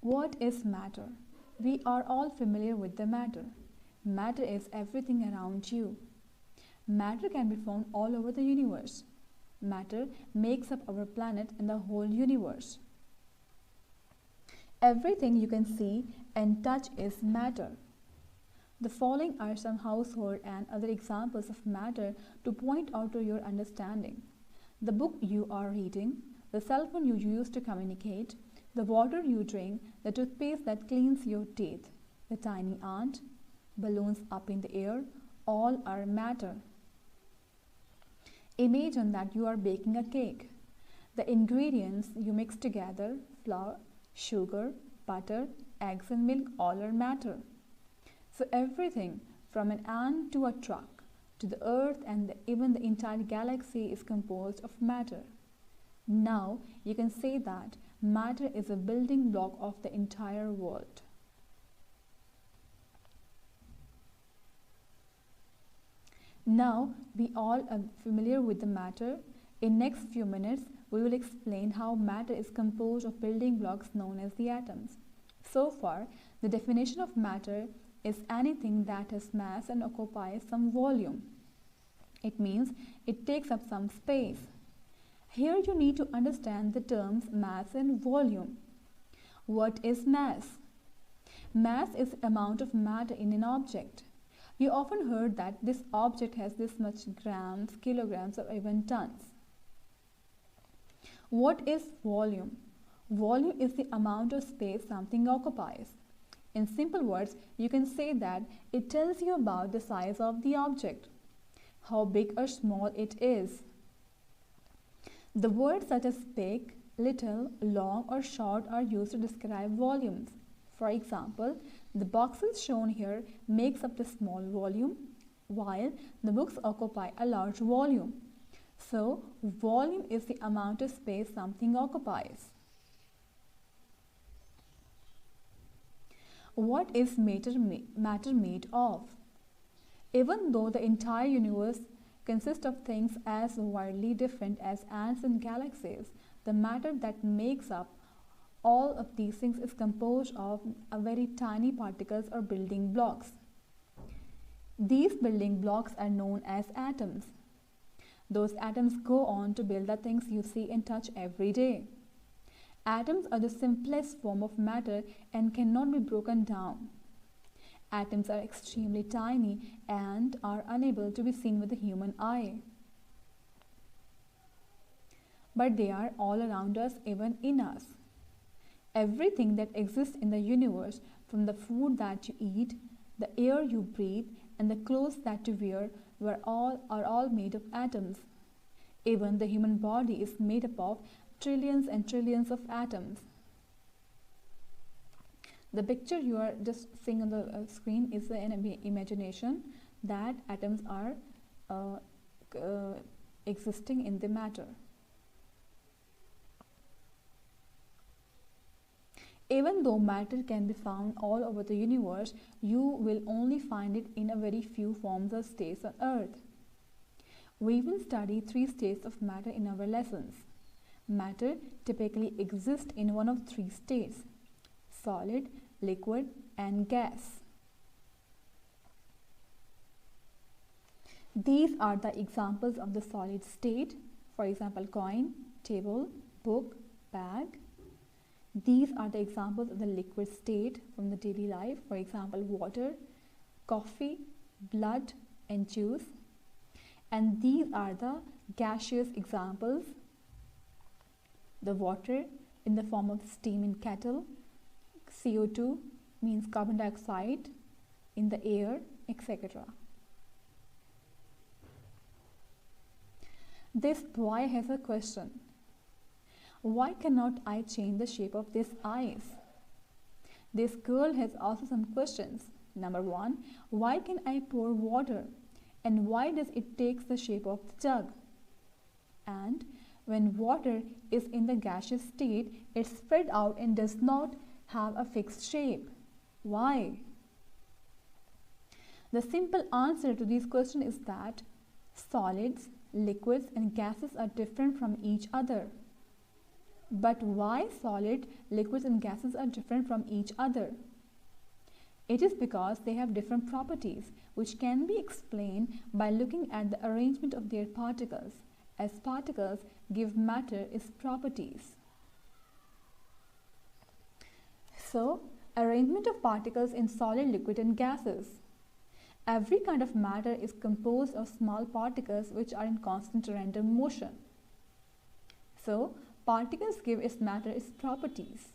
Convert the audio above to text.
What is matter? We are all familiar with the matter. Matter is everything around you. Matter can be found all over the universe. Matter makes up our planet and the whole universe. Everything you can see and touch is matter. The following are some household and other examples of matter to point out to your understanding: the book you are reading, the cell phone you use to communicate, the water you drink, the toothpaste that cleans your teeth, the tiny ant, balloons up in the air, all are matter. Imagine that you are baking a cake. The ingredients you mix together, flour, sugar, butter, eggs, and milk, all are matter. So everything from an ant to a truck to the earth and even the entire galaxy is composed of matter. Now you can say that matter is a building block of the entire world. Now we all are familiar with the matter. In next few minutes we will explain how matter is composed of building blocks known as the atoms. So far, the definition of matter is anything that has mass and occupies some volume. It means it takes up some space. Here you need to understand the terms mass and volume. What is mass? Mass is the amount of matter in an object. You often heard that this object has this much grams, kilograms, or even tons. What is volume? Volume is the amount of space something occupies. In simple words, you can say that it tells you about the size of the object, how big or small it is. The words such as big, little, long, or short are used to describe volumes. For example, the boxes shown here makes up the small volume, while the books occupy a large volume. So, volume is the amount of space something occupies. What is matter made of? Even though the entire universe consists of things as widely different as ants and galaxies, the matter that makes up all of these things is composed of a very tiny particles or building blocks. These building blocks are known as atoms. Those atoms go on to build the things you see and touch every day. Atoms are the simplest form of matter and cannot be broken down. Atoms are extremely tiny and are unable to be seen with the human eye. But they are all around us, even in us. Everything that exists in the universe, from the food that you eat, the air you breathe, and the clothes that you wear, are all made of atoms. Even the human body is made up of trillions and trillions of atoms. The picture you are just seeing on the screen is an imagination that atoms are existing in the matter. Even though matter can be found all over the universe, you will only find it in a very few forms or states on Earth. We will study 3 states of matter in our lessons. Matter typically exists in one of 3 states: solid, liquid, and gas. These are the examples of the solid state. For example, coin, table, book, bag. These are the examples of the liquid state from the daily life. For example, water, coffee, blood, and juice. And these are the gaseous examples: the water in the form of steam in kettle, CO2 means carbon dioxide in the air, etc. This boy has a question. Why cannot I change the shape of these eyes? This girl has also some questions. Number 1, why can I pour water? And why does it take the shape of the jug? And when water is in the gaseous state, it's spread out and does not have a fixed shape. Why? The simple answer to these questions is that solids, liquids, and gases are different from each other. But why solid, liquids and gases are different from each other? It is because they have different properties, which can be explained by looking at the arrangement of their particles, as particles give matter its properties. So, arrangement of particles in solid, liquid and gases. Every kind of matter is composed of small particles which are in constant random motion. So, particles give its matter its properties.